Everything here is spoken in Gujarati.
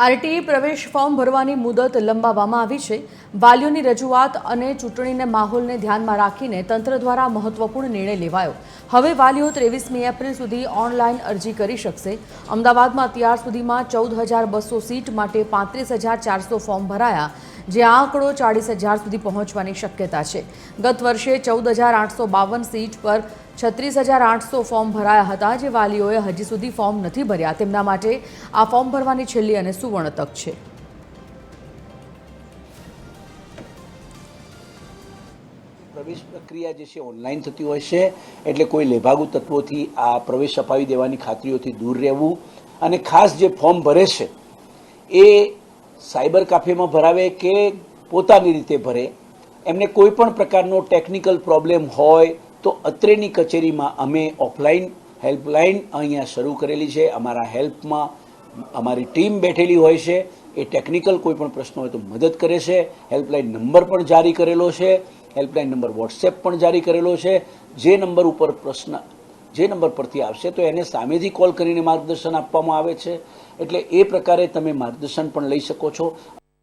આરટીઈ પ્રવેશ ફોર્મ ભરવાની મુદત લંબાવવામાં આવી છે। વાલીઓની રજૂઆત અને ચૂંટણીના માહોલને ધ્યાનમાં રાખીને તંત્ર દ્વારા મહત્વપૂર્ણ નિર્ણય લેવાયો। હવે વાલીઓ 23મી એપ્રિલ સુધી ઓનલાઈન અરજી કરી શકશે। અમદાવાદમાં અત્યાર સુધીમાં 14,200 સીટ માટે 35,400 ફોર્મ ભરાયા, જે આંકડો 40,000 સુધી પહોંચવાની શક્યતા છે। ગત વર્ષે 14,852 સીટ પર 36,800 ફોર્મ ભરાયા હતા। જે વાલીઓએ હજી સુધી ફોર્મ નથી ભર્યા તેમના માટે આ ફોર્મ ભરવાની છેલ્લી અને સુવર્ણ તક છે। પ્રવેશ પ્રક્રિયા જે છે ઓનલાઈન થતી હોય છે, એટલે કોઈ લેભાગુ તત્વોથી આ પ્રવેશ અપાવી દેવાની ખાતરીઓથી દૂર રહેવું અને ખાસ જે ફોર્મ ભરે છે એ સાયબર કાફેમાં ભરાવે કે પોતાની રીતે ભરે, એમને કોઈ પણ પ્રકારનો ટેકનિકલ પ્રોબ્લેમ હોય તો અત્રેની કચેરીમાં અમે ઓફલાઈન હેલ્પલાઇન અહીંયા શરૂ કરેલી છે। અમારા હેલ્પમાં અમારી ટીમ બેઠેલી હોય છે, એ ટેકનિકલ કોઈ પણ પ્રશ્ન હોય તો મદદ કરે છે। હેલ્પલાઇન નંબર પણ જારી કરેલો છે, હેલ્પલાઇન નંબર વોટ્સએપ પણ જારી કરેલો છે। જે નંબર ઉપર પ્રશ્ન જે નંબર પરથી આવશે તો એને સામેથી કોલ કરીને માર્ગદર્શન આપવામાં આવે છે, એટલે એ પ્રકારે તમે માર્ગદર્શન પણ લઈ શકો છો।